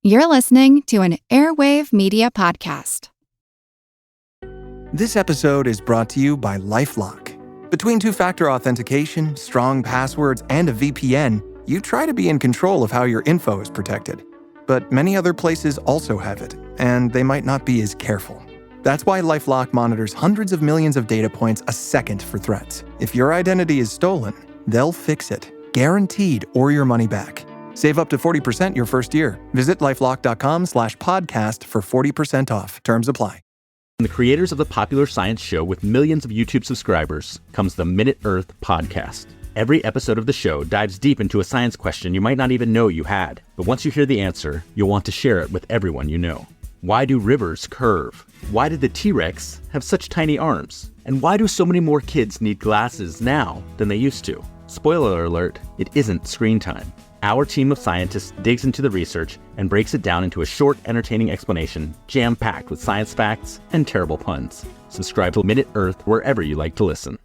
You're listening to an Airwave Media Podcast. This episode is brought to you by LifeLock. Between two-factor authentication, strong passwords, and a VPN, you try to be in control of how your info is protected. But many other places also have it, and they might not be as careful. That's why LifeLock monitors hundreds of millions of data points a second for threats. If your identity is stolen, they'll fix it, guaranteed, or your money back. Save up to 40% your first year. Visit lifelock.com/podcast for 40% off. Terms apply. From the creators of the popular science show with millions of YouTube subscribers comes the Minute Earth podcast. Every episode of the show dives deep into a science question you might not even know you had. But once you hear the answer, you'll want to share it with everyone you know. Why do rivers curve? Why did the T-Rex have such tiny arms? And why do so many more kids need glasses now than they used to? Spoiler alert, it isn't screen time. Our team of scientists digs into the research and breaks it down into a short, entertaining explanation, jam-packed with science facts and terrible puns. Subscribe to Minute Earth wherever you like to listen.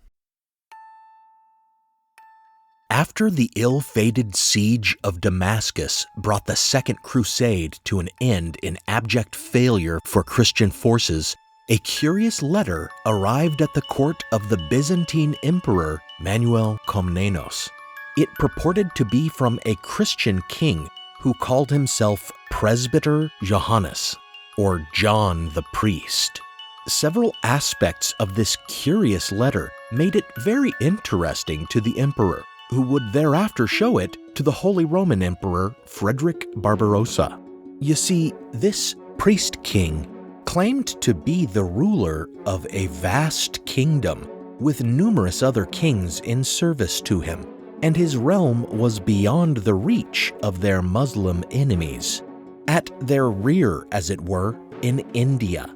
After the ill-fated siege of Damascus brought the Second Crusade to an end in abject failure for Christian forces, a curious letter arrived at the court of the Byzantine Emperor Manuel Komnenos. It purported to be from a Christian king who called himself Presbyter Johannes, or John the Priest. Several aspects of this curious letter made it very interesting to the emperor, who would thereafter show it to the Holy Roman Emperor Frederick Barbarossa. You see, this priest king claimed to be the ruler of a vast kingdom with numerous other kings in service to him, and his realm was beyond the reach of their Muslim enemies. At their rear, as it were, in India.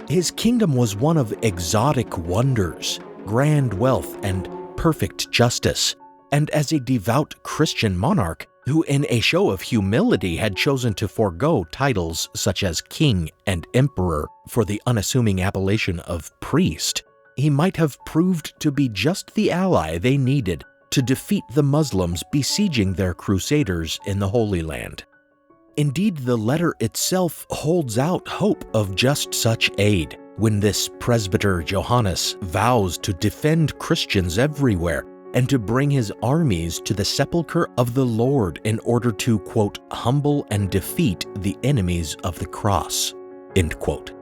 His kingdom was one of exotic wonders, grand wealth, and perfect justice. And as a devout Christian monarch, who in a show of humility had chosen to forego titles such as king and emperor for the unassuming appellation of priest, he might have proved to be just the ally they needed to defeat the Muslims besieging their crusaders in the Holy Land. Indeed, the letter itself holds out hope of just such aid when this Presbyter Johannes vows to defend Christians everywhere and to bring his armies to the sepulchre of the Lord in order to, quote, humble and defeat the enemies of the cross, end quote.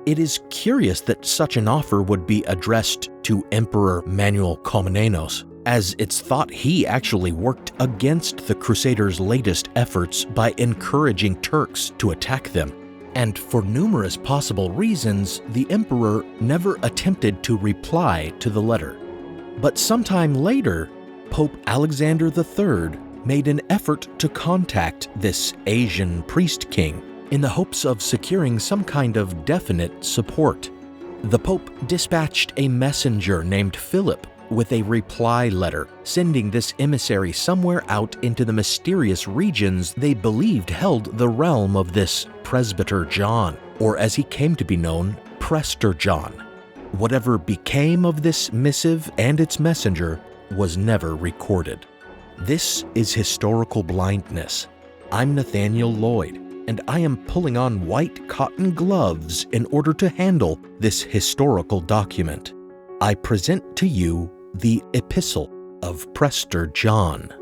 It is curious that such an offer would be addressed to Emperor Manuel Komnenos, as it's thought he actually worked against the Crusaders' latest efforts by encouraging Turks to attack them. And for numerous possible reasons, the emperor never attempted to reply to the letter. But sometime later, Pope Alexander III made an effort to contact this Asian priest king in the hopes of securing some kind of definite support. The Pope dispatched a messenger named Philip with a reply letter, sending this emissary somewhere out into the mysterious regions they believed held the realm of this Presbyter John, or as he came to be known, Prester John. Whatever became of this missive and its messenger was never recorded. This is Historical Blindness. I'm Nathaniel Lloyd, and I am pulling on white cotton gloves in order to handle this historical document. I present to you the Epistle of Prester John.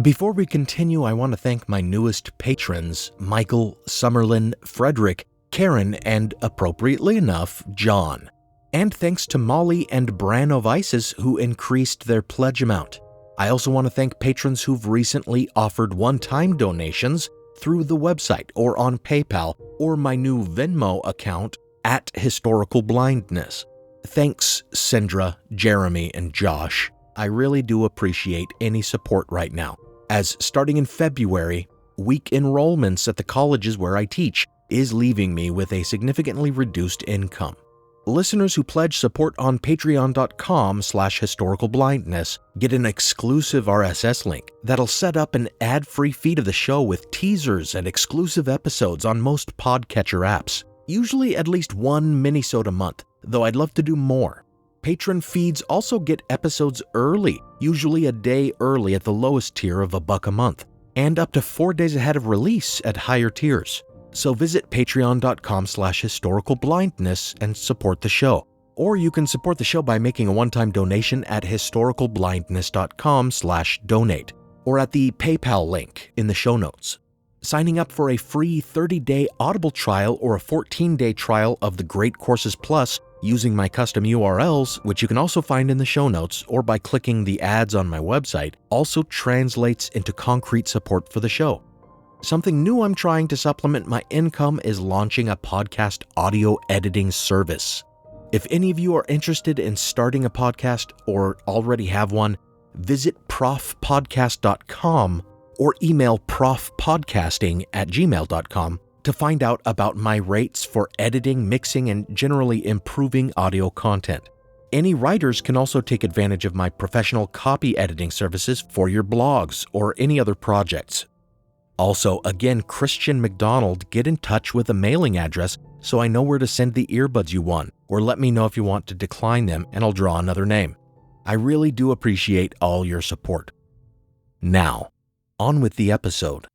Before we continue, I want to thank my newest patrons, Michael, Summerlin, Frederick, Karen, and, appropriately enough, John. And thanks to Molly and Branovices who increased their pledge amount. I also want to thank patrons who've recently offered one-time donations through the website or on PayPal or my new Venmo account at Historical Blindness. Thanks, Sandra, Jeremy, and Josh. I really do appreciate any support right now, as starting in February, week enrollments at the colleges where I teach is leaving me with a significantly reduced income. Listeners who pledge support on patreon.com/historicalblindness get an exclusive RSS link that'll set up an ad-free feed of the show with teasers and exclusive episodes on most podcatcher apps, usually at least one minisode a month, though I'd love to do more. Patron feeds also get episodes early, usually a day early at the lowest tier of $1 a month, and up to 4 days ahead of release at higher tiers. So visit patreon.com/historicalblindness and support the show. Or you can support the show by making a one-time donation at historicalblindness.com/donate, or at the PayPal link in the show notes. Signing up for a free 30-day Audible trial or a 14-day trial of the Great Courses Plus using my custom URLs, which you can also find in the show notes or by clicking the ads on my website, also translates into concrete support for the show. Something new I'm trying to supplement my income is launching a podcast audio editing service. If any of you are interested in starting a podcast or already have one, visit profpodcast.com or email profpodcasting@gmail.com to find out about my rates for editing, mixing, and generally improving audio content. Any writers can also take advantage of my professional copy editing services for your blogs or any other projects. Also, again, Christian McDonald, get in touch with a mailing address so I know where to send the earbuds you won, or let me know if you want to decline them and I'll draw another name. I really do appreciate all your support. Now, on with the episode.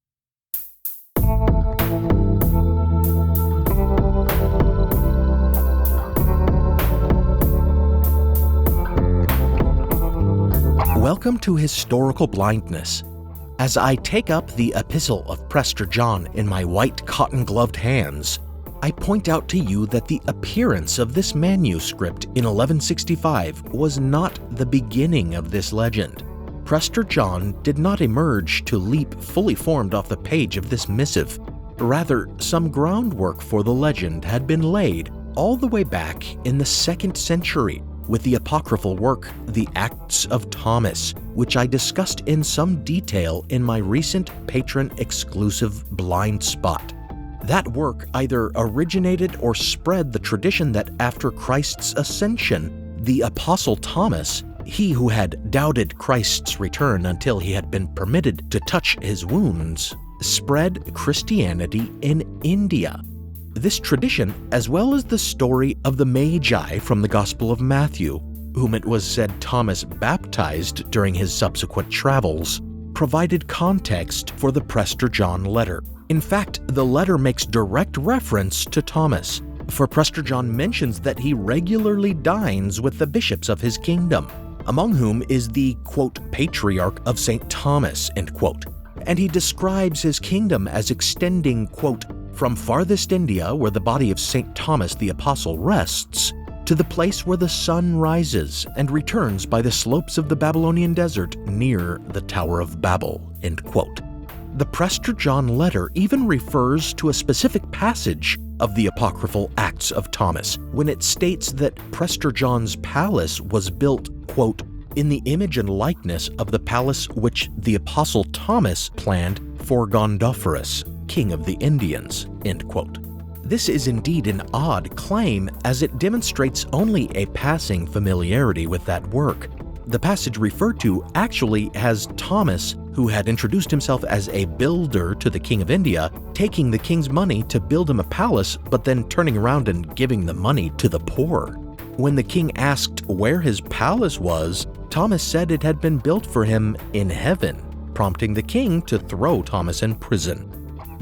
Welcome to Historical Blindness. As I take up the Epistle of Prester John in my white cotton-gloved hands, I point out to you that the appearance of this manuscript in 1165 was not the beginning of this legend. Prester John did not emerge to leap fully formed off the page of this missive. Rather, some groundwork for the legend had been laid all the way back in the 2nd century with the apocryphal work, The Acts of Thomas, which I discussed in some detail in my recent patron-exclusive Blind Spot. That work either originated or spread the tradition that after Christ's ascension, the Apostle Thomas, he who had doubted Christ's return until he had been permitted to touch his wounds, spread Christianity in India. This tradition, as well as the story of the Magi from the Gospel of Matthew, whom it was said Thomas baptized during his subsequent travels, provided context for the Prester John letter. In fact, the letter makes direct reference to Thomas, for Prester John mentions that he regularly dines with the bishops of his kingdom, among whom is the, quote, patriarch of St. Thomas, end quote. And he describes his kingdom as extending, quote, from farthest India, where the body of St. Thomas the Apostle rests, to the place where the sun rises and returns by the slopes of the Babylonian desert near the Tower of Babel, end quote. The Prester John letter even refers to a specific passage of the apocryphal Acts of Thomas when it states that Prester John's palace was built, quote, in the image and likeness of the palace which the Apostle Thomas planned for Gondopharus, king of the Indians, end quote. This is indeed an odd claim, as it demonstrates only a passing familiarity with that work. The passage referred to actually has Thomas, who had introduced himself as a builder to the king of India, taking the king's money to build him a palace, but then turning around and giving the money to the poor. When the king asked where his palace was, Thomas said it had been built for him in heaven, prompting the king to throw Thomas in prison.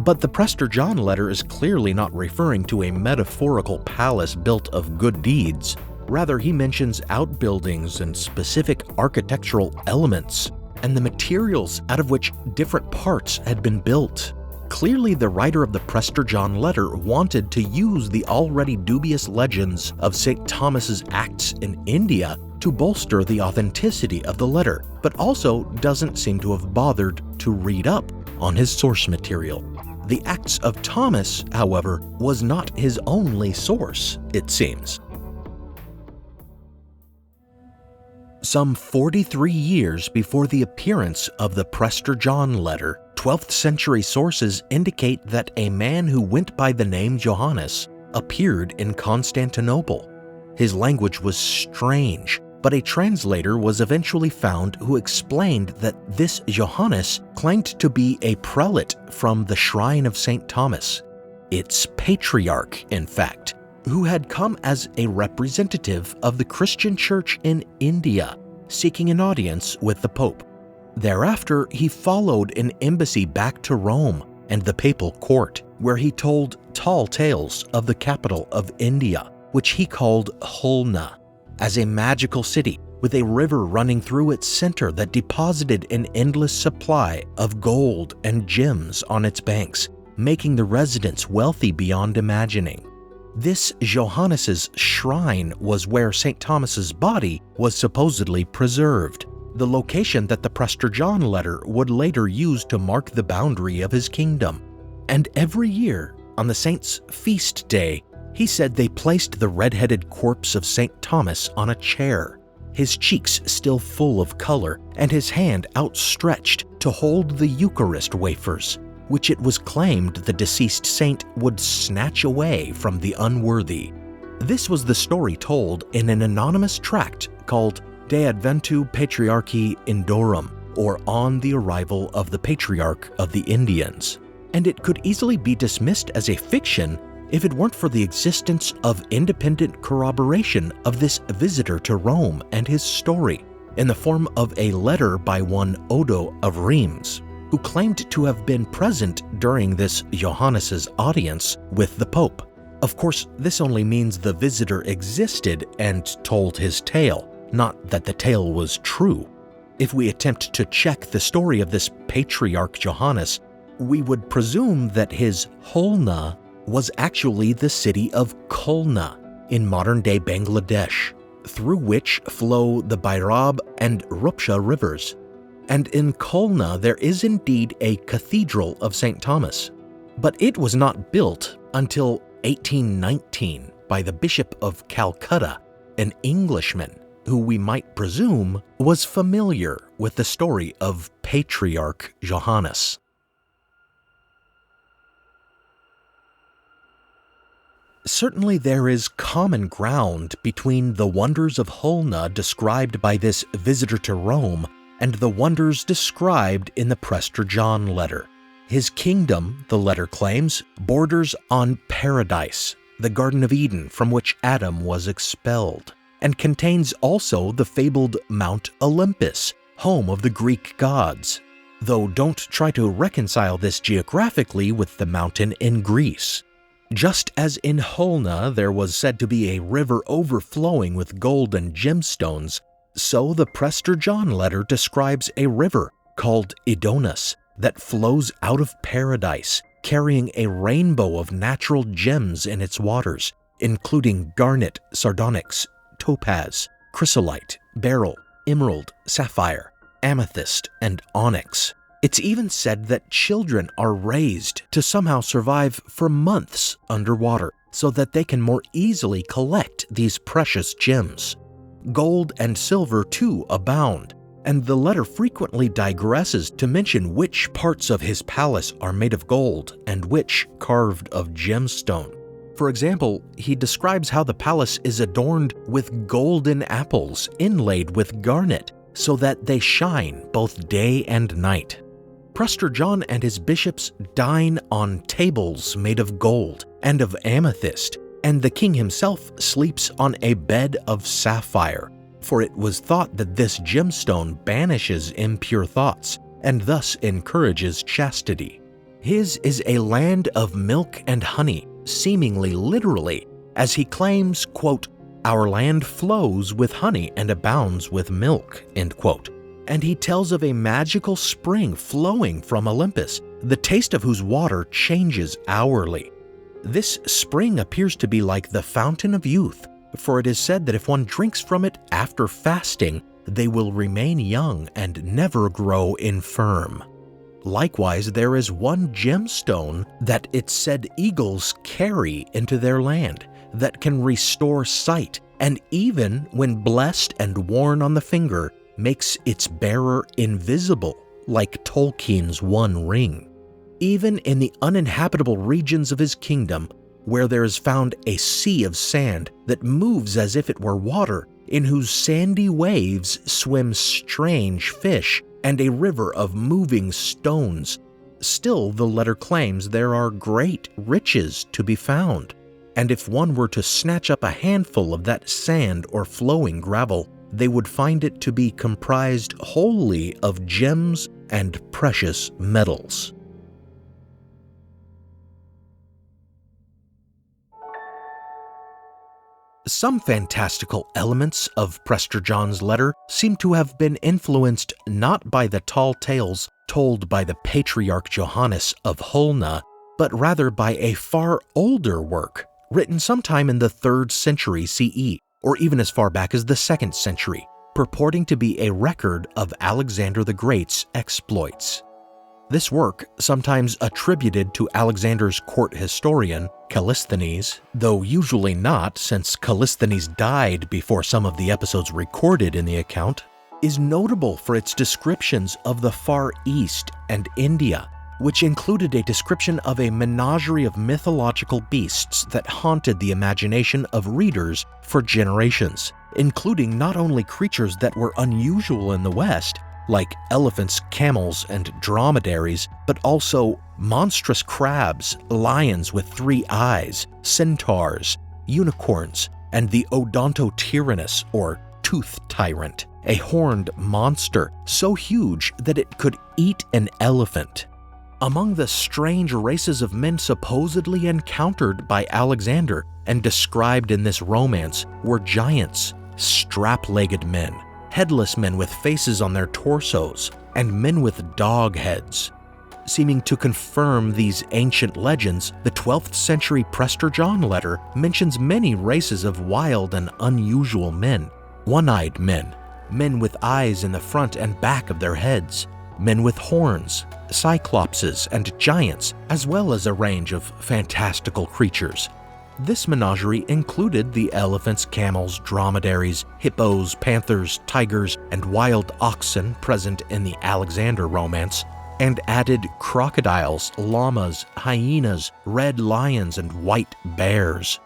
But the Prester John letter is clearly not referring to a metaphorical palace built of good deeds. Rather, he mentions outbuildings and specific architectural elements, and the materials out of which different parts had been built. Clearly, the writer of the Prester John letter wanted to use the already dubious legends of St. Thomas's Acts in India to bolster the authenticity of the letter, but also doesn't seem to have bothered to read up on his source material. The Acts of Thomas, however, was not his only source, it seems. Some 43 years before the appearance of the Prester John letter, 12th century sources indicate that a man who went by the name Johannes appeared in Constantinople. His language was strange, but a translator was eventually found who explained that this Johannes claimed to be a prelate from the shrine of St. Thomas, its patriarch, in fact, who had come as a representative of the Christian church in India, seeking an audience with the Pope. Thereafter, he followed an embassy back to Rome and the papal court, where he told tall tales of the capital of India, which he called Khulna, as a magical city with a river running through its center that deposited an endless supply of gold and gems on its banks, making the residents wealthy beyond imagining. This Johannes's shrine was where St. Thomas's body was supposedly preserved, the location that the Prester John letter would later use to mark the boundary of his kingdom. And every year, on the saint's feast day, he said they placed the red-headed corpse of St. Thomas on a chair, his cheeks still full of color and his hand outstretched to hold the Eucharist wafers, which it was claimed the deceased saint would snatch away from the unworthy. This was the story told in an anonymous tract called De Adventu Patriarchi Indorum, or On the Arrival of the Patriarch of the Indians. And it could easily be dismissed as a fiction if it weren't for the existence of independent corroboration of this visitor to Rome and his story, in the form of a letter by one Odo of Reims, who claimed to have been present during this Johannes's audience with the Pope. Of course, this only means the visitor existed and told his tale, not that the tale was true. If we attempt to check the story of this Patriarch Johannes, we would presume that his Khulna was actually the city of Khulna in modern-day Bangladesh, through which flow the Bairab and Rupsha rivers. And in Khulna there is indeed a cathedral of St. Thomas, but it was not built until 1819 by the Bishop of Calcutta, an Englishman who we might presume was familiar with the story of Patriarch Johannes. Certainly there is common ground between the wonders of Khulna described by this visitor to Rome and the wonders described in the Prester John letter. His kingdom, the letter claims, borders on paradise, the Garden of Eden from which Adam was expelled, and contains also the fabled Mount Olympus, home of the Greek gods, though don't try to reconcile this geographically with the mountain in Greece. Just as in Khulna there was said to be a river overflowing with gold and gemstones, so the Prester John letter describes a river called Idonus that flows out of paradise, carrying a rainbow of natural gems in its waters, including garnet, sardonyx, topaz, chrysolite, beryl, emerald, sapphire, amethyst, and onyx. It's even said that children are raised to somehow survive for months underwater so that they can more easily collect these precious gems. Gold and silver too abound, and the letter frequently digresses to mention which parts of his palace are made of gold and which carved of gemstone. For example, he describes how the palace is adorned with golden apples inlaid with garnet so that they shine both day and night. Prester John and his bishops dine on tables made of gold and of amethyst, and the king himself sleeps on a bed of sapphire, for it was thought that this gemstone banishes impure thoughts and thus encourages chastity. His is a land of milk and honey, seemingly literally, as he claims, quote, "Our land flows with honey and abounds with milk," end quote. And he tells of a magical spring flowing from Olympus, the taste of whose water changes hourly. This spring appears to be like the fountain of youth, for it is said that if one drinks from it after fasting, they will remain young and never grow infirm. Likewise, there is one gemstone that it's said eagles carry into their land that can restore sight, and even when blessed and worn on the finger, makes its bearer invisible, like Tolkien's One Ring. Even in the uninhabitable regions of his kingdom, where there is found a sea of sand that moves as if it were water, in whose sandy waves swim strange fish and a river of moving stones, still the letter claims there are great riches to be found. and if one were to snatch up a handful of that sand or flowing gravel, they would find it to be comprised wholly of gems and precious metals. Some fantastical elements of Prester John's letter seem to have been influenced not by the tall tales told by the Patriarch Johannes of Holna, but rather by a far older work, written sometime in the 3rd century CE, or even as far back as the 2nd century, purporting to be a record of Alexander the Great's exploits. This work, sometimes attributed to Alexander's court historian, Callisthenes, though usually not since Callisthenes died before some of the episodes recorded in the account, is notable for its descriptions of the Far East and India, which included a description of a menagerie of mythological beasts that haunted the imagination of readers for generations, including not only creatures that were unusual in the West, like elephants, camels, and dromedaries, but also monstrous crabs, lions with 3 eyes, centaurs, unicorns, and the odontotyrannus, or tooth tyrant, a horned monster so huge that it could eat an elephant. Among the strange races of men supposedly encountered by Alexander and described in this romance were giants, strap-legged men, headless men with faces on their torsos, and men with dog heads. Seeming to confirm these ancient legends, the 12th century Prester John letter mentions many races of wild and unusual men: one-eyed men, men with eyes in the front and back of their heads, men with horns, cyclopses, and giants, as well as a range of fantastical creatures. This menagerie included the elephants, camels, dromedaries, hippos, panthers, tigers, and wild oxen present in the Alexander romance, and added crocodiles, llamas, hyenas, red lions, and white bears.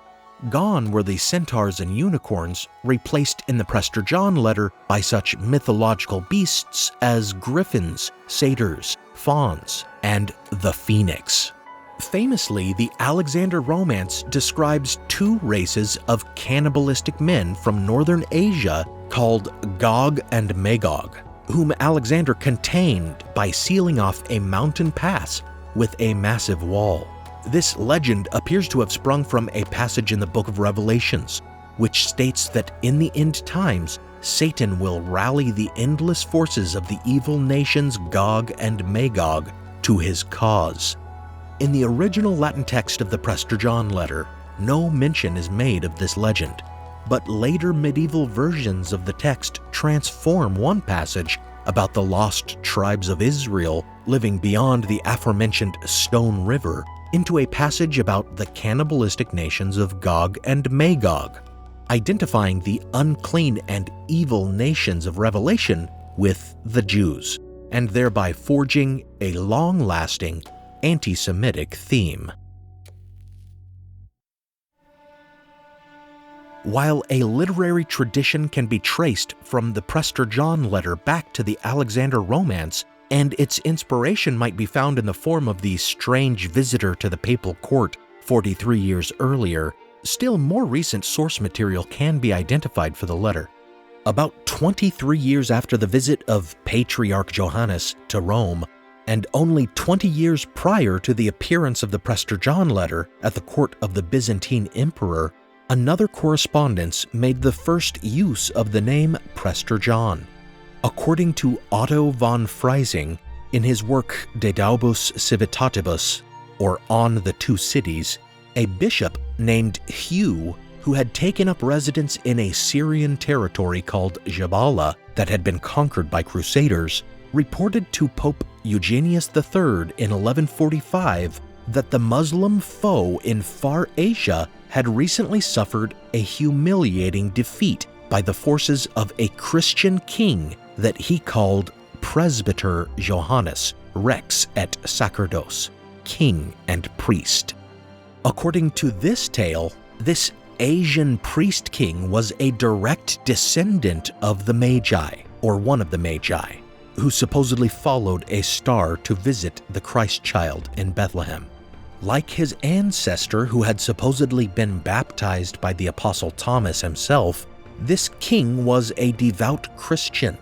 Gone were the centaurs and unicorns, replaced in the Prester John letter by such mythological beasts as griffins, satyrs, fawns, and the phoenix. Famously, the Alexander romance describes 2 races of cannibalistic men from northern Asia called Gog and Magog, whom Alexander contained by sealing off a mountain pass with a massive wall. This legend appears to have sprung from a passage in the book of Revelations, which states that in the end times, Satan will rally the endless forces of the evil nations Gog and Magog to his cause. In the original Latin text of the Prester John letter, no mention is made of this legend, but later medieval versions of the text transform one passage about the lost tribes of Israel living beyond the aforementioned Stone River into a passage about the cannibalistic nations of Gog and Magog, identifying the unclean and evil nations of Revelation with the Jews, and thereby forging a long-lasting anti-Semitic theme. While a literary tradition can be traced from the Prester John letter back to the Alexander romance, and its inspiration might be found in the form of the strange visitor to the papal court 43 years earlier, still more recent source material can be identified for the letter. About 23 years after the visit of Patriarch Johannes to Rome, and only 20 years prior to the appearance of the Prester John letter at the court of the Byzantine emperor, another correspondence made the first use of the name Prester John. According to Otto von Freising, in his work De Daubus Civitatibus, or On the Two Cities, a bishop named Hugh, who had taken up residence in a Syrian territory called Jabala that had been conquered by crusaders, reported to Pope Eugenius III in 1145 that the Muslim foe in Far Asia had recently suffered a humiliating defeat by the forces of a Christian king that he called Presbyter Johannes, Rex et Sacerdos, king and priest. According to this tale, this Asian priest king was a direct descendant of the Magi, or one of the Magi, who supposedly followed a star to visit the Christ child in Bethlehem. Like his ancestor who had supposedly been baptized by the Apostle Thomas himself, this king was a devout Christian.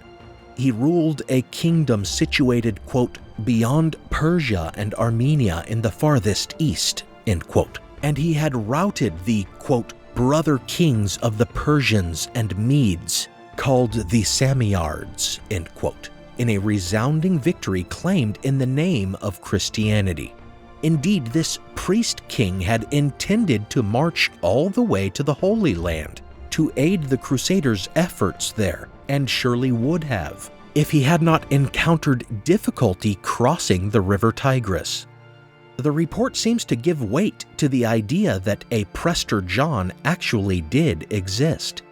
He ruled a kingdom situated, quote, beyond Persia and Armenia in the farthest east, end quote. And he had routed the, quote, brother kings of the Persians and Medes, called the Samniards, end quote, in a resounding victory claimed in the name of Christianity. Indeed, this priest king had intended to march all the way to the Holy Land to aid the Crusaders' efforts there, and surely would have, if he had not encountered difficulty crossing the river Tigris. The report seems to give weight to the idea that a Prester John actually did exist.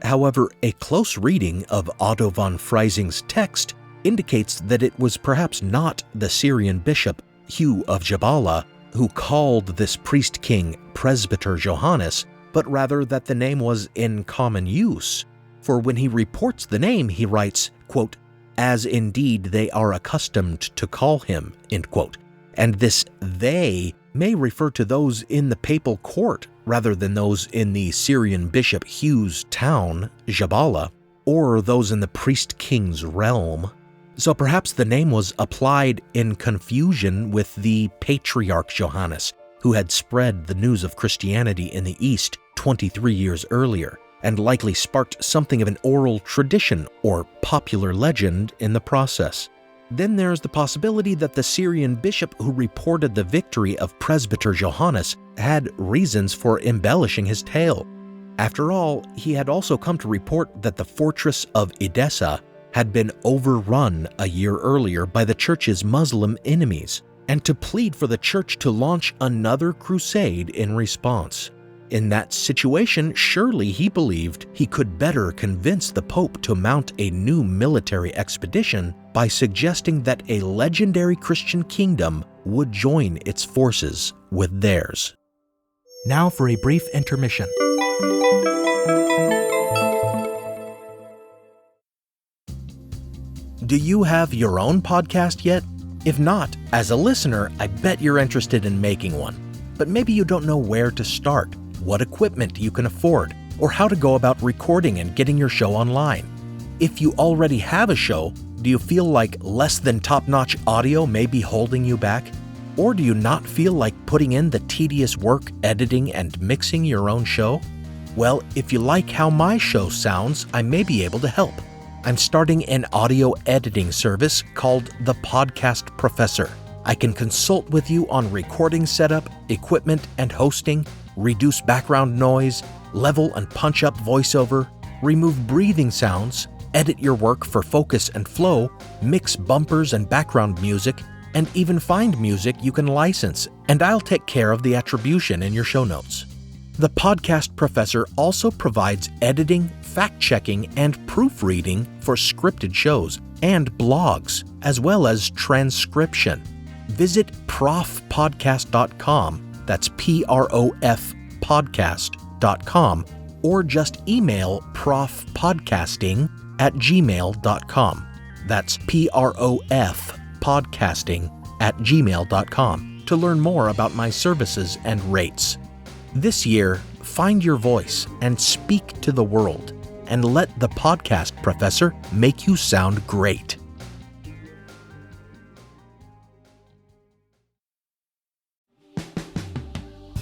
However, a close reading of Otto von Freising's text indicates that it was perhaps not the Syrian bishop Hugh of Jabalah who called this priest king Presbyter Johannes, but rather that the name was in common use. For when he reports the name, he writes, quote, as indeed they are accustomed to call him, end quote. And this they may refer to those in the papal court rather than those in the Syrian bishop Hugh's town, Jabalah, or those in the priest king's realm. So perhaps the name was applied in confusion with the Patriarch Johannes, who had spread the news of Christianity in the East 23 years earlier, and likely sparked something of an oral tradition or popular legend in the process. Then there's the possibility that the Syrian bishop who reported the victory of Presbyter Johannes had reasons for embellishing his tale. After all, he had also come to report that the fortress of Edessa had been overrun a year earlier by the church's Muslim enemies, and to plead for the church to launch another crusade in response. In that situation, surely he believed he could better convince the Pope to mount a new military expedition by suggesting that a legendary Christian kingdom would join its forces with theirs. Now for a brief intermission. Do you have your own podcast yet? If not, as a listener, I bet you're interested in making one. But maybe you don't know where to start, what equipment you can afford, or how to go about recording and getting your show online. If you already have a show, do you feel like less than top-notch audio may be holding you back? Or do you not feel like putting in the tedious work editing and mixing your own show? Well, if you like how my show sounds, I may be able to help. I'm starting an audio editing service called The Podcast Professor. I can consult with you on recording setup, equipment and hosting, reduce background noise, level and punch up voiceover, remove breathing sounds, edit your work for focus and flow, mix bumpers and background music, and even find music you can license, and I'll take care of the attribution in your show notes. The Podcast Professor also provides editing, fact-checking, and proofreading for scripted shows and blogs, as well as transcription. Visit profpodcast.com, that's PROF podcast.com, or just email profpodcasting@gmail.com. That's PROF podcasting@gmail.com to learn more about my services and rates. This year, find your voice and speak to the world, and let the Podcast Professor make you sound great.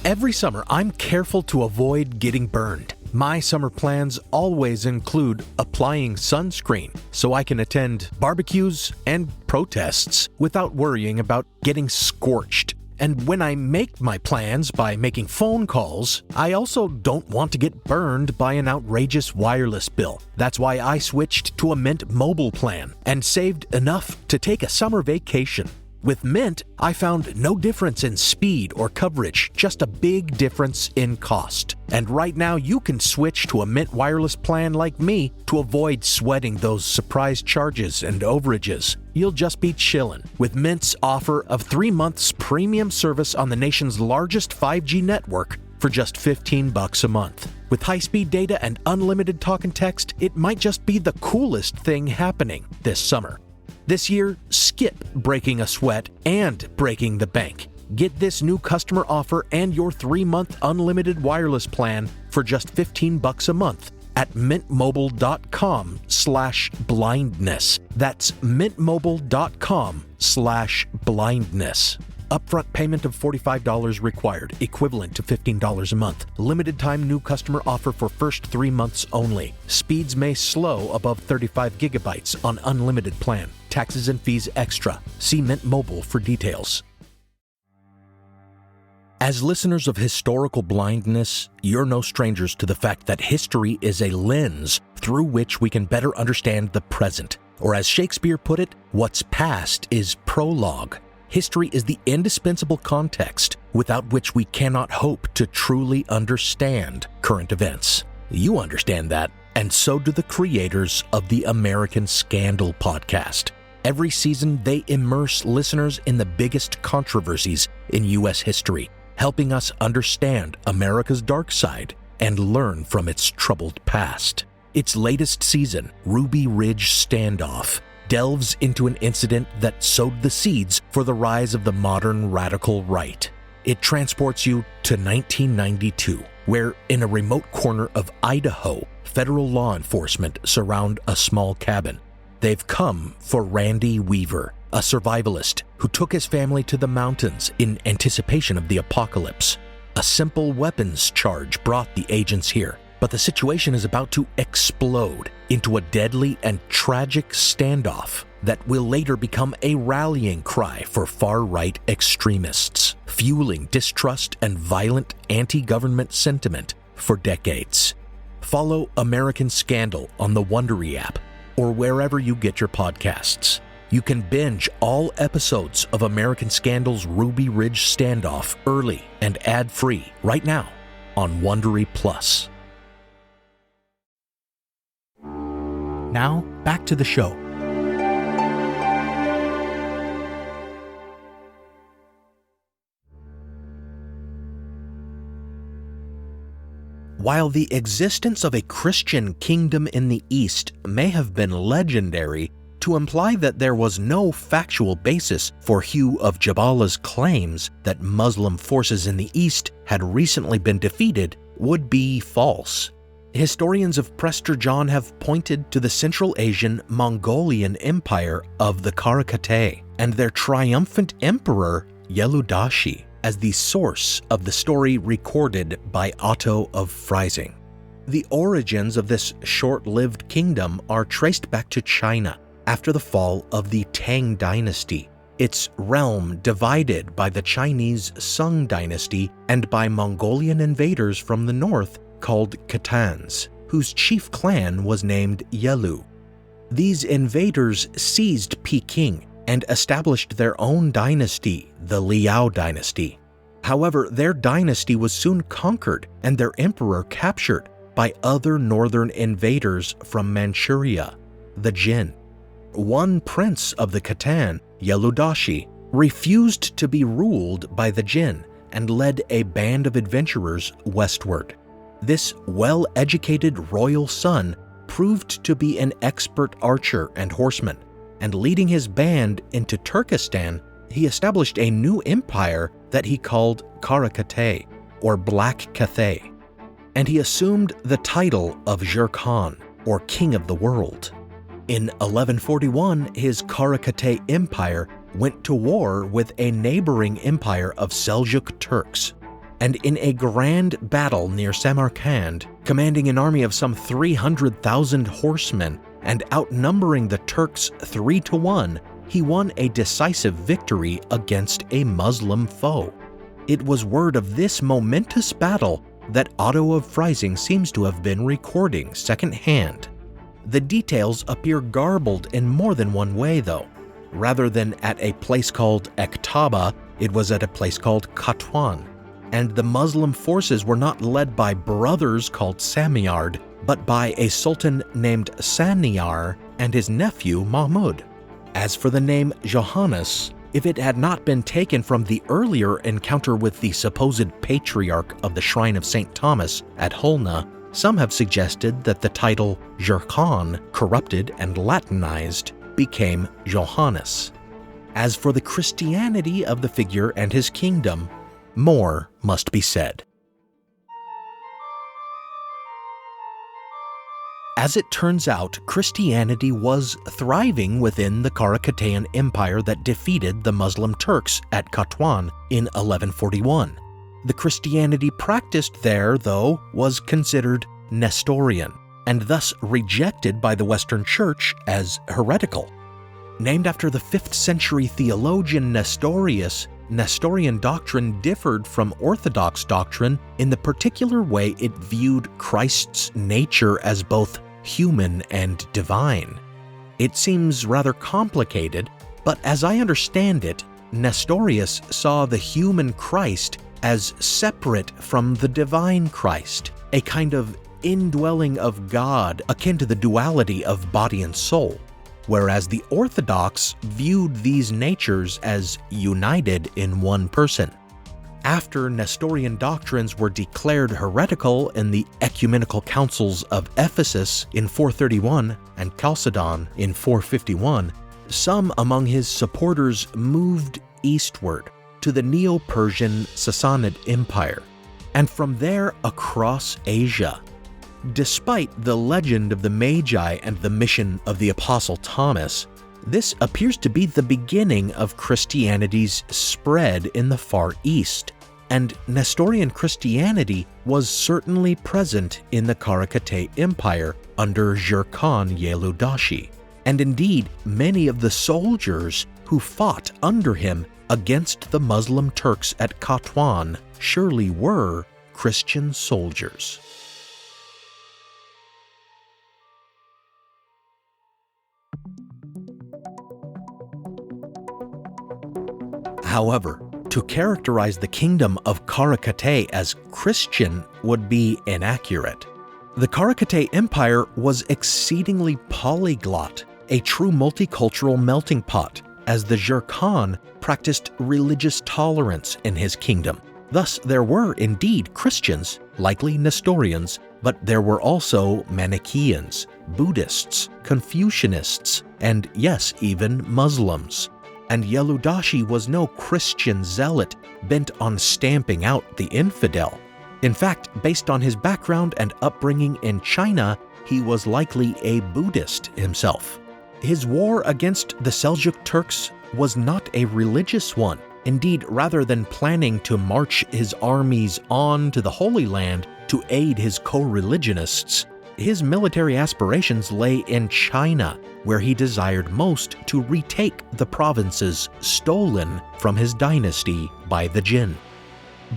Every summer, I'm careful to avoid getting burned. My summer plans always include applying sunscreen so I can attend barbecues and protests without worrying about getting scorched. And when I make my plans by making phone calls, I also don't want to get burned by an outrageous wireless bill. That's why I switched to a Mint mobile plan and saved enough to take a summer vacation. With Mint, I found no difference in speed or coverage, just a big difference in cost. And right now you can switch to a Mint wireless plan like me to avoid sweating those surprise charges and overages. You'll just be chillin' with Mint's offer of 3 months premium service on the nation's largest 5G network for just $15 a month. With high-speed data and unlimited talk and text, it might just be the coolest thing happening this summer. This year, skip breaking a sweat and breaking the bank. Get this new customer offer and your 3-month unlimited wireless plan for just $15 a month at mintmobile.com/blindness. That's mintmobile.com/blindness. Upfront payment of $45 required, equivalent to $15 a month. Limited time new customer offer for first 3 months only. Speeds may slow above 35 gigabytes on unlimited plan. Taxes and fees extra. See Mint Mobile for details. As listeners of Historical Blindness, you're no strangers to the fact that history is a lens through which we can better understand the present. Or as Shakespeare put it, what's past is prologue. History is the indispensable context without which we cannot hope to truly understand current events. You understand that, and so do the creators of the American Scandal podcast. Every season, they immerse listeners in the biggest controversies in U.S. history, helping us understand America's dark side and learn from its troubled past. Its latest season, Ruby Ridge Standoff, delves into an incident that sowed the seeds for the rise of the modern radical right. It transports you to 1992, where in a remote corner of Idaho, federal law enforcement surround a small cabin. They've come for Randy Weaver, a survivalist who took his family to the mountains in anticipation of the apocalypse. A simple weapons charge brought the agents here, but the situation is about to explode into a deadly and tragic standoff that will later become a rallying cry for far-right extremists, fueling distrust and violent anti-government sentiment for decades. Follow American Scandal on the Wondery app or wherever you get your podcasts. You can binge all episodes of American Scandal's Ruby Ridge Standoff early and ad-free right now on Wondery Plus. Now, back to the show. While the existence of a Christian kingdom in the East may have been legendary, to imply that there was no factual basis for Hugh of Jabala's claims that Muslim forces in the East had recently been defeated would be false. Historians of Prester John have pointed to the Central Asian Mongolian Empire of the Karakatay and their triumphant emperor Yeludashi as the source of the story recorded by Otto of Freising. The origins of this short-lived kingdom are traced back to China after the fall of the Tang dynasty, its realm divided by the Chinese Sung dynasty and by Mongolian invaders from the north called Khitans, whose chief clan was named Yelu. These invaders seized Peking and established their own dynasty, the Liao dynasty. However, their dynasty was soon conquered and their emperor captured by other northern invaders from Manchuria, the Jin. One prince of the Khitan, Yeludashi, refused to be ruled by the Jin and led a band of adventurers westward. This well-educated royal son proved to be an expert archer and horseman, and leading his band into Turkestan, he established a new empire that he called Karakatay, or Black Cathay, and he assumed the title of Jur Khan, or King of the World. In 1141, his Karakatay empire went to war with a neighboring empire of Seljuk Turks, and in a grand battle near Samarkand, commanding an army of some 300,000 horsemen and outnumbering the Turks 3-1, he won a decisive victory against a Muslim foe. It was word of this momentous battle that Otto of Freising seems to have been recording secondhand. The details appear garbled in more than one way, though. Rather than at a place called Ektaba, it was at a place called Katwan. And the Muslim forces were not led by brothers called Samiyard, but by a sultan named Saniyar and his nephew Mahmud. As for the name Johannes, if it had not been taken from the earlier encounter with the supposed patriarch of the Shrine of St. Thomas at Hulna, some have suggested that the title Jur Khan, corrupted and Latinized, became Johannes. As for the Christianity of the figure and his kingdom, more must be said. As it turns out, Christianity was thriving within the Karakataean Empire that defeated the Muslim Turks at Katwan in 1141. The Christianity practiced there, though, was considered Nestorian, and thus rejected by the Western Church as heretical. Named after the 5th century theologian Nestorius, Nestorian doctrine differed from Orthodox doctrine in the particular way it viewed Christ's nature as both human and divine. It seems rather complicated, but as I understand it, Nestorius saw the human Christ as separate from the divine Christ, a kind of indwelling of God akin to the duality of body and soul, whereas the Orthodox viewed these natures as united in one person. After Nestorian doctrines were declared heretical in the ecumenical councils of Ephesus in 431 and Chalcedon in 451, some among his supporters moved eastward to the Neo-Persian Sassanid Empire, and from there across Asia. Despite the legend of the Magi and the mission of the Apostle Thomas, this appears to be the beginning of Christianity's spread in the Far East, and Nestorian Christianity was certainly present in the Karakatae Empire under Jur Khan Yeludashi, and indeed many of the soldiers who fought under him against the Muslim Turks at Katwan surely were Christian soldiers. However, to characterize the kingdom of Karakatae as Christian would be inaccurate. The Karakatae Empire was exceedingly polyglot, a true multicultural melting pot, as the Jur Khan practiced religious tolerance in his kingdom. Thus, there were indeed Christians, likely Nestorians, but there were also Manichaeans, Buddhists, Confucianists, and yes, even Muslims. And Yeludashi was no Christian zealot bent on stamping out the infidel. In fact, based on his background and upbringing in China, he was likely a Buddhist himself. His war against the Seljuk Turks was not a religious one. Indeed, rather than planning to march his armies on to the Holy Land to aid his co-religionists, his military aspirations lay in China, where he desired most to retake the provinces stolen from his dynasty by the Jin.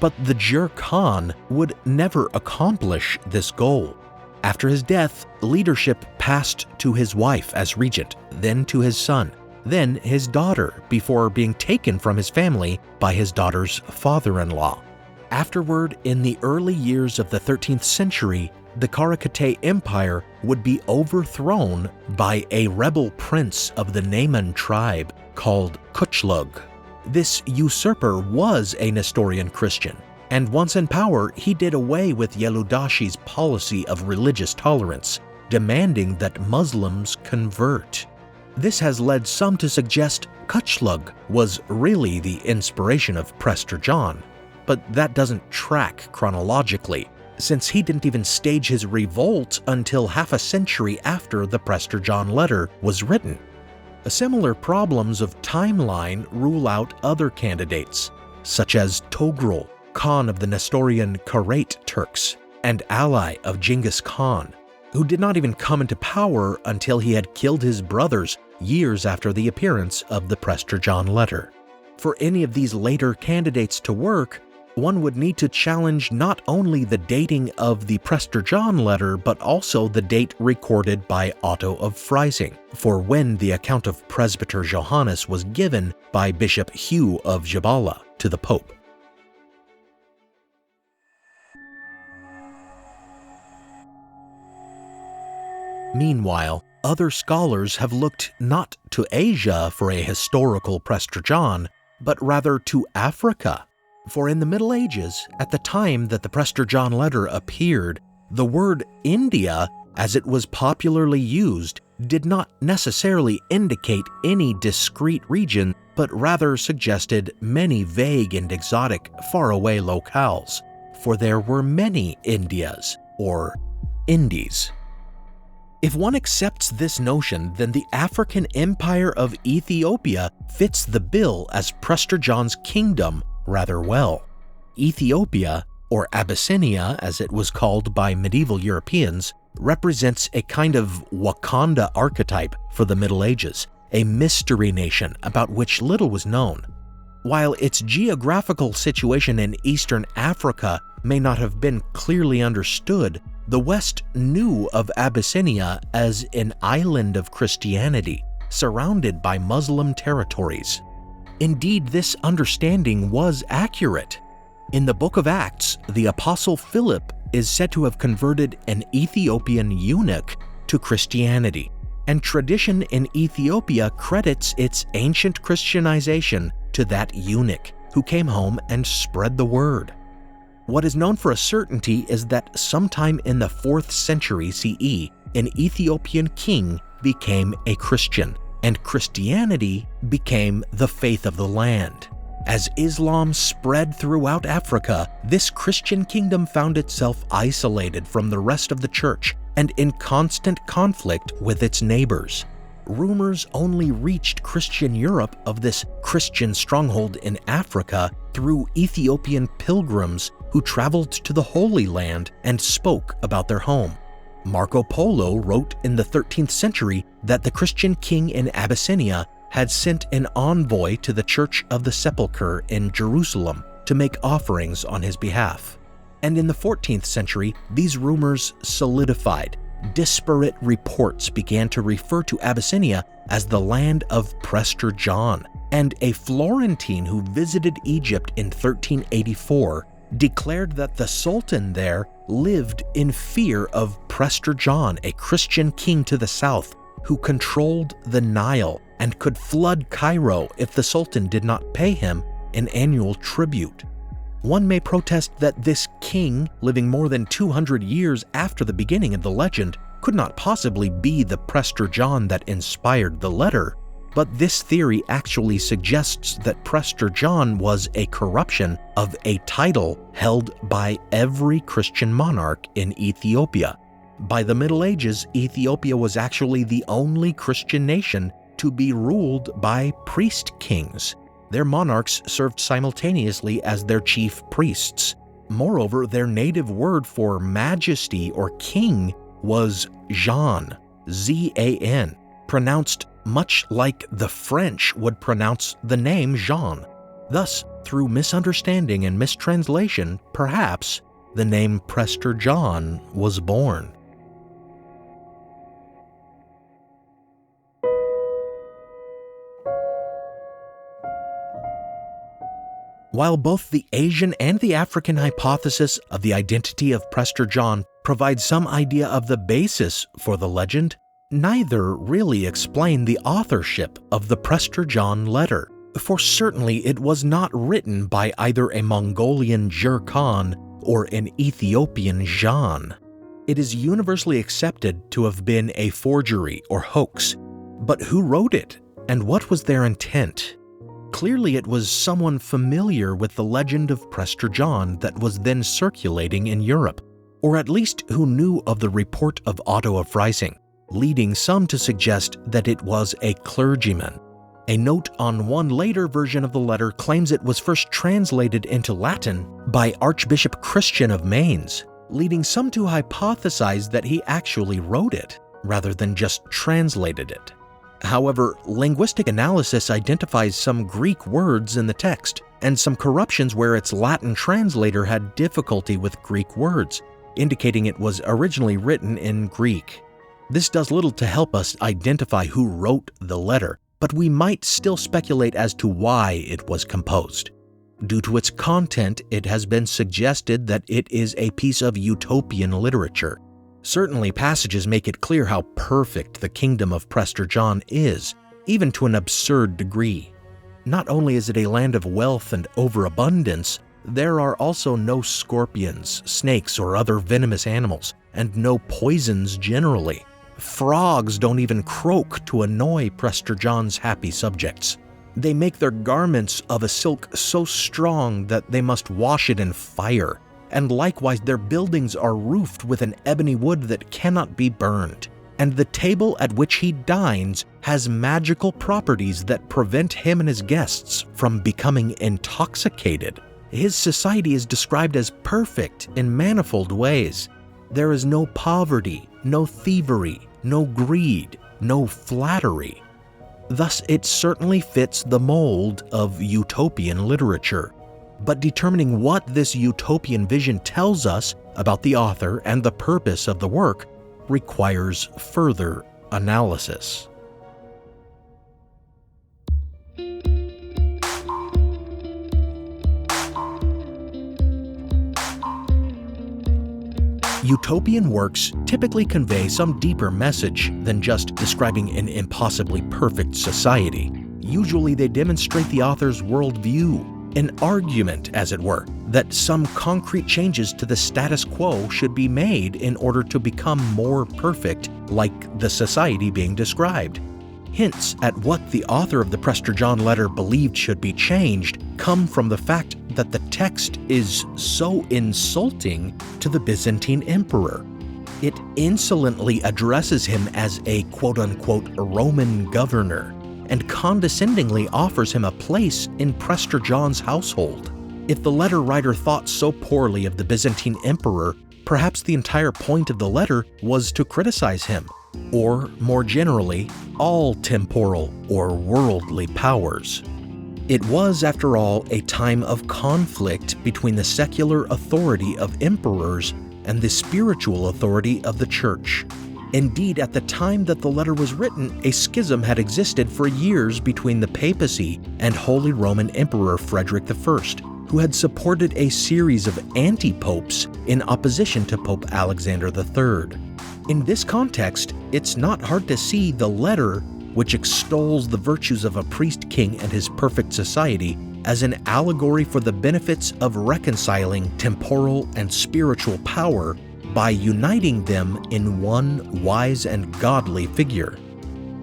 But the Jur Khan would never accomplish this goal. After his death, leadership passed to his wife as regent, then to his son, then his daughter, before being taken from his family by his daughter's father-in-law. Afterward, in the early years of the 13th century, the Karakatae Empire would be overthrown by a rebel prince of the Naiman tribe called Kuchlug. This usurper was a Nestorian Christian, and once in power, he did away with Yeludashi's policy of religious tolerance, demanding that Muslims convert. This has led some to suggest Kuchlug was really the inspiration of Prester John, but that doesn't track chronologically, since he didn't even stage his revolt until half a century after the Prester John letter was written. Similar problems of timeline rule out other candidates, such as Togrul, Khan of the Nestorian Karate Turks, and ally of Genghis Khan, who did not even come into power until he had killed his brothers years after the appearance of the Prester John letter. For any of these later candidates to work, one would need to challenge not only the dating of the Prester John letter, but also the date recorded by Otto of Freising, for when the account of Presbyter Johannes was given by Bishop Hugh of Jabala to the Pope. Meanwhile, other scholars have looked not to Asia for a historical Prester John, but rather to Africa. For in the Middle Ages, at the time that the Prester John letter appeared, the word India, as it was popularly used, did not necessarily indicate any discrete region, but rather suggested many vague and exotic faraway locales, for there were many Indias, or Indies. If one accepts this notion, then the African Empire of Ethiopia fits the bill as Prester John's kingdom rather well. Ethiopia, or Abyssinia as it was called by medieval Europeans, represents a kind of Wakanda archetype for the Middle Ages, a mystery nation about which little was known. While its geographical situation in eastern Africa may not have been clearly understood, the West knew of Abyssinia as an island of Christianity, surrounded by Muslim territories. Indeed, this understanding was accurate. In the book of Acts, the Apostle Philip is said to have converted an Ethiopian eunuch to Christianity, and tradition in Ethiopia credits its ancient Christianization to that eunuch who came home and spread the word. What is known for a certainty is that sometime in the 4th century CE, an Ethiopian king became a Christian, and Christianity became the faith of the land. As Islam spread throughout Africa, this Christian kingdom found itself isolated from the rest of the church and in constant conflict with its neighbors. Rumors only reached Christian Europe of this Christian stronghold in Africa through Ethiopian pilgrims who traveled to the Holy Land and spoke about their home. Marco Polo wrote in the 13th century that the Christian king in Abyssinia had sent an envoy to the Church of the Sepulchre in Jerusalem to make offerings on his behalf. And in the 14th century, these rumors solidified. Disparate reports began to refer to Abyssinia as the land of Prester John, and a Florentine who visited Egypt in 1384 declared that the Sultan there lived in fear of Prester John, a Christian king to the south, who controlled the Nile and could flood Cairo if the Sultan did not pay him an annual tribute. One may protest that this king, living more than 200 years after the beginning of the legend, could not possibly be the Prester John that inspired the letter, but this theory actually suggests that Prester John was a corruption of a title held by every Christian monarch in Ethiopia. By the Middle Ages, Ethiopia was actually the only Christian nation to be ruled by priest kings. Their monarchs served simultaneously as their chief priests. Moreover, their native word for majesty or king was Jean, Z-A-N, pronounced much like the French would pronounce the name Jean. Thus, through misunderstanding and mistranslation, perhaps, the name Prester John was born. While both the Asian and the African hypothesis of the identity of Prester John provide some idea of the basis for the legend, neither really explain the authorship of the Prester John letter, for certainly it was not written by either a Mongolian Jur Khan or an Ethiopian Jean. It is universally accepted to have been a forgery or hoax, but who wrote it and what was their intent? Clearly it was someone familiar with the legend of Prester John that was then circulating in Europe, or at least who knew of the report of Otto of Freising, leading some to suggest that it was a clergyman. A note on one later version of the letter claims it was first translated into Latin by Archbishop Christian of Mainz, leading some to hypothesize that he actually wrote it, rather than just translated it. However, linguistic analysis identifies some Greek words in the text, and some corruptions where its Latin translator had difficulty with Greek words, indicating it was originally written in Greek. This does little to help us identify who wrote the letter, but we might still speculate as to why it was composed. Due to its content, it has been suggested that it is a piece of utopian literature. Certainly, passages make it clear how perfect the kingdom of Prester John is, even to an absurd degree. Not only is it a land of wealth and overabundance, there are also no scorpions, snakes, or other venomous animals, and no poisons generally. Frogs don't even croak to annoy Prester John's happy subjects. They make their garments of a silk so strong that they must wash it in fire, and likewise their buildings are roofed with an ebony wood that cannot be burned. And the table at which he dines has magical properties that prevent him and his guests from becoming intoxicated. His society is described as perfect in manifold ways. There is no poverty, no thievery, no greed, no flattery. Thus, it certainly fits the mold of utopian literature. But determining what this utopian vision tells us about the author and the purpose of the work requires further analysis. Utopian works typically convey some deeper message than just describing an impossibly perfect society. Usually they demonstrate the author's worldview, an argument, as it were, that some concrete changes to the status quo should be made in order to become more perfect, like the society being described. Hints at what the author of the Prester John letter believed should be changed come from the fact that the text is so insulting to the Byzantine emperor. It insolently addresses him as a quote-unquote Roman governor and condescendingly offers him a place in Prester John's household. If the letter writer thought so poorly of the Byzantine emperor, perhaps the entire point of the letter was to criticize him, or more generally, all temporal or worldly powers. It was, after all, a time of conflict between the secular authority of emperors and the spiritual authority of the Church. Indeed, at the time that the letter was written, a schism had existed for years between the papacy and Holy Roman Emperor Frederick I, who had supported a series of anti-popes in opposition to Pope Alexander III. In this context, it's not hard to see the letter, which extols the virtues of a priest-king and his perfect society, as an allegory for the benefits of reconciling temporal and spiritual power by uniting them in one wise and godly figure.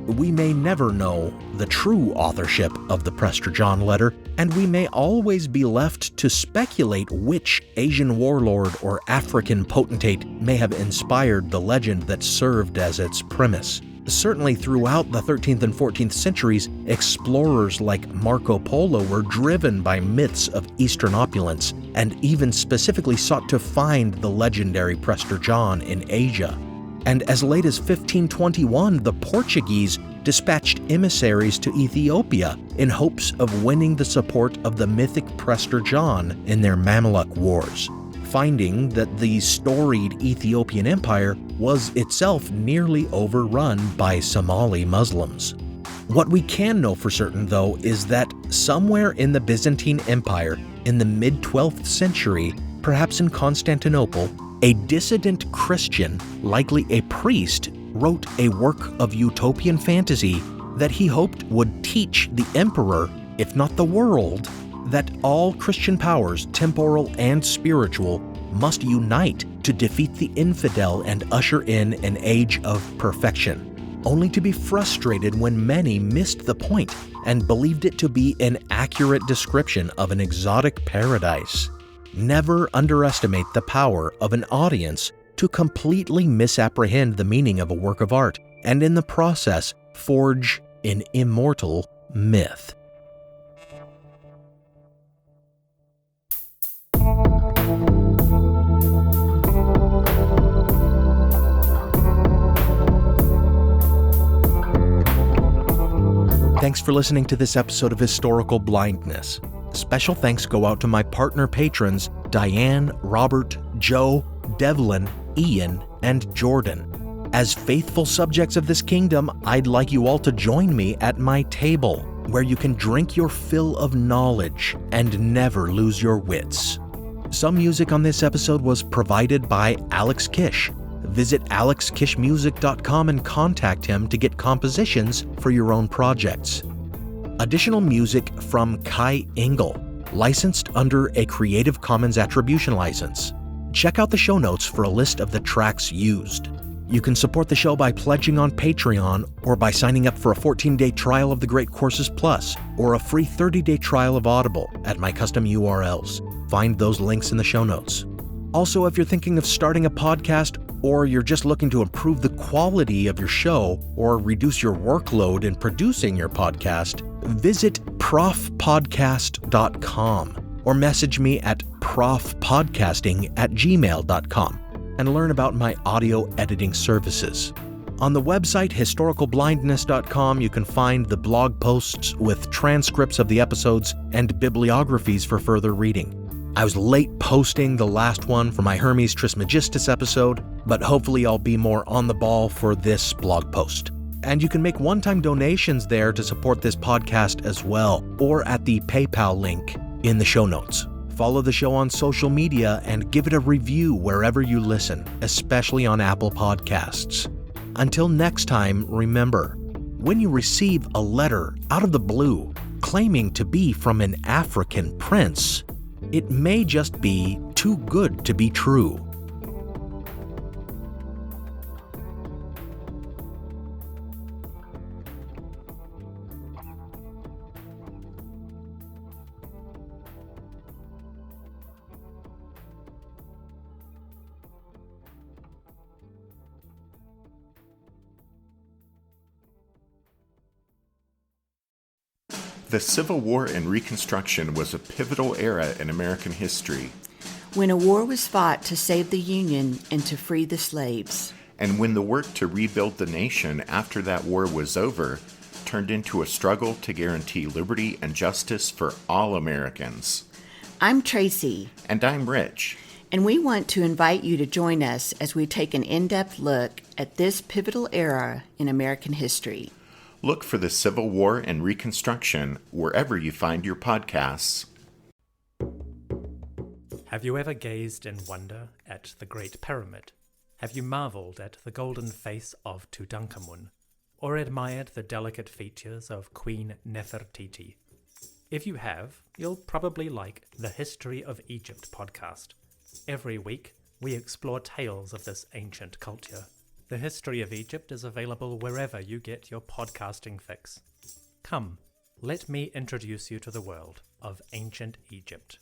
We may never know the true authorship of the Prester John letter, and we may always be left to speculate which Asian warlord or African potentate may have inspired the legend that served as its premise. Certainly throughout the 13th and 14th centuries, explorers like Marco Polo were driven by myths of Eastern opulence and even specifically sought to find the legendary Prester John in Asia. And as late as 1521, the Portuguese dispatched emissaries to Ethiopia in hopes of winning the support of the mythic Prester John in their Mamluk wars, finding that the storied Ethiopian empire was itself nearly overrun by Somali Muslims. What we can know for certain, though, is that somewhere in the Byzantine Empire, in the mid-12th century, perhaps in Constantinople, a dissident Christian, likely a priest, wrote a work of utopian fantasy that he hoped would teach the emperor, if not the world, that all Christian powers, temporal and spiritual, must unite to defeat the infidel and usher in an age of perfection, only to be frustrated when many missed the point and believed it to be an accurate description of an exotic paradise. Never underestimate the power of an audience to completely misapprehend the meaning of a work of art, and in the process, forge an immortal myth. Thanks for listening to this episode of Historical Blindness. Special thanks go out to my partner patrons Diane, Robert, Joe, Devlin, Ian, and Jordan. As faithful subjects of this kingdom, I'd like you all to join me at my table, where you can drink your fill of knowledge and never lose your wits. Some music on this episode was provided by Alex Kish. Visit alexkishmusic.com and contact him to get compositions for your own projects. Additional music from Kai Engel, licensed under a Creative Commons Attribution license. Check out the show notes for a list of the tracks used. You can support the show by pledging on Patreon or by signing up for a 14-day trial of the Great Courses Plus or a free 30-day trial of Audible at my custom URLs. Find those links in the show notes. Also, if you're thinking of starting a podcast or you're just looking to improve the quality of your show or reduce your workload in producing your podcast, visit profpodcast.com or message me at profpodcasting@gmail.com. and learn about my audio editing services. On the website historicalblindness.com, you can find the blog posts with transcripts of the episodes and bibliographies for further reading. I was late posting the last one for my Hermes Trismegistus episode, but hopefully I'll be more on the ball for this blog post. And you can make one-time donations there to support this podcast as well, or at the PayPal link in the show notes. Follow the show on social media and give it a review wherever you listen, especially on Apple Podcasts. Until next time, remember, when you receive a letter out of the blue claiming to be from an African prince, it may just be too good to be true. The Civil War and Reconstruction was a pivotal era in American history. When a war was fought to save the Union and to free the slaves. And when the work to rebuild the nation after that war was over turned into a struggle to guarantee liberty and justice for all Americans. I'm Tracy. And I'm Rich. And we want to invite you to join us as we take an in-depth look at this pivotal era in American history. Look for the Civil War and Reconstruction wherever you find your podcasts. Have you ever gazed in wonder at the Great Pyramid? Have you marveled at the golden face of Tutankhamun? Or admired the delicate features of Queen Nefertiti? If you have, you'll probably like the History of Egypt podcast. Every week, we explore tales of this ancient culture. The History of Egypt is available wherever you get your podcasting fix. Come, let me introduce you to the world of ancient Egypt.